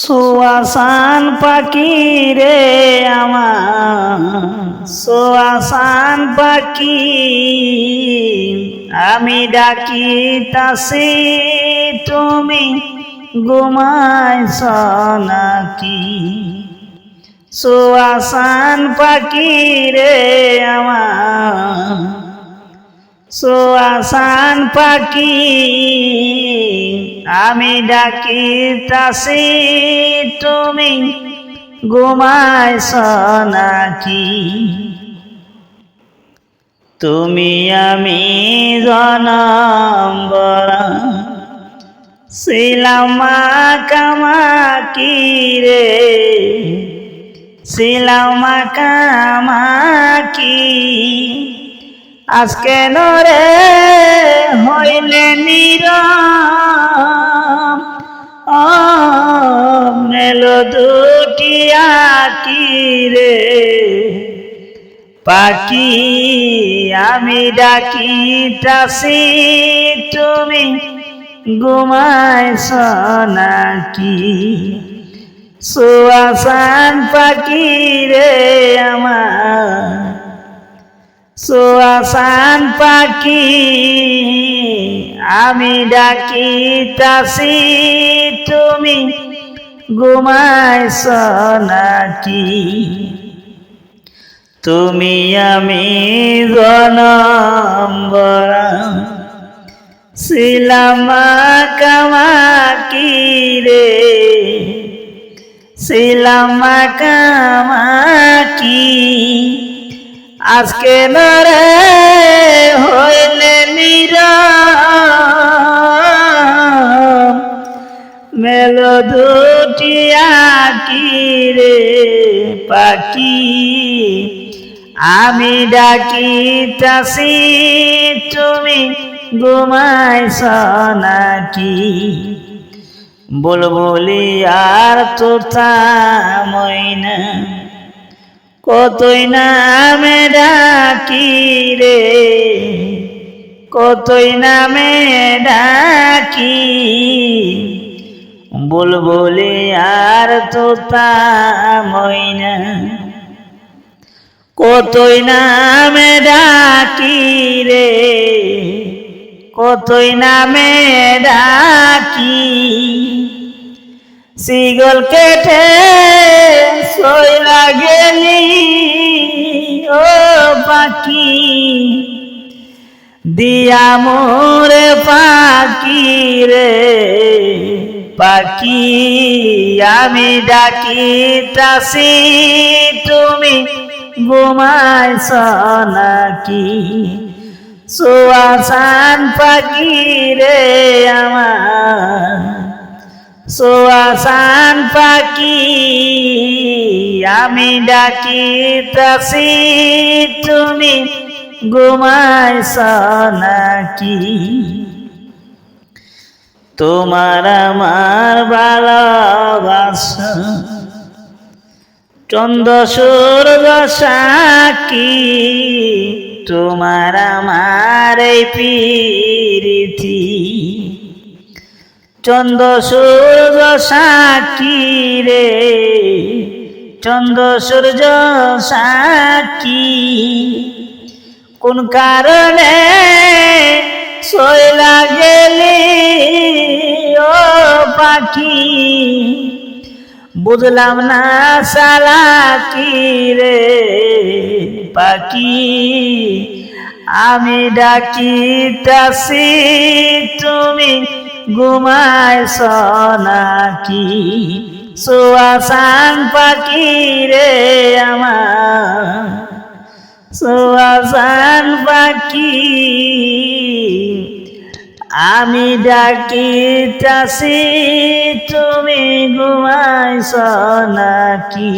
সোয়াসান পাখি রে আমার সোয়াসান পাখি, আমি ডাকিতাছি তুমি ঘুমাইছ নাকি? সোয়াসান পাখি রে আমার সোয়াসান পাখি, আমি ডাকিতাছি তুমি ঘুমাইছ নাকি? তুমি আমি জনম বরা ছিলাম মাখামাখি রে, ছিলাম মাখামাখি। আজকে নরে হইলে নীরব, মেলো দুটি আঁকি রে পাখি, আমি ডাকিতাছি তুমি ঘুমাইছ নাকি? সোয়াসান পাখি রে আমার সোয়াসান পাখি, আমি ডাকিতাছি তুমি ঘুমাইছ নাকি? তুমি আমি জনম বরা ছিলাম মাখামাখি রে, ছিলাম মাখামাখি। আজকে নরে হইলে নীরব, মেলো দুটি আঁকি রে পাখি, আমি ডাকিতাছি তুমি ঘুমাইছ নাকি? বুলবুলি আর তোতা ময়না কতই নামে ডাকি রে, কতই নামে ডাকি। বুলবুলি আর তোতা ময়না কতই নামে ডাকি রে, কতই নামে ডাকি। শিকল কেটে সইলা গেলি ও পাখি, দিয়া মোরে পাখি রে পাখি, আমি ডাকিতাছি তুমি ঘুমাইছ নাকি? সোয়াসান পাখি রে আমার সোয়াসান পাখি, আমি ডাকিতাছি তুমি ঘুমাইছ নাকি? তোমার আমার ভালোবাসা চন্দ্র সূর্য সাক্ষী, তোমার আমার এই প্রীতি চন্দ্র সূর্য সাক্ষী রে, চন্দ্র সূর্য সাক্ষী। কোন কারণে সইলা গেলি ও পাখি, বুঝলাম না চালাকি রে পাখি, আমি ডাকিতাছি তুমি ঘুমাইছ নাকি? সোয়াসান পাখি রে আমার সোয়াসান পাখি, আমি ডাকিতাছি তুমি ঘুমাইছ নাকি?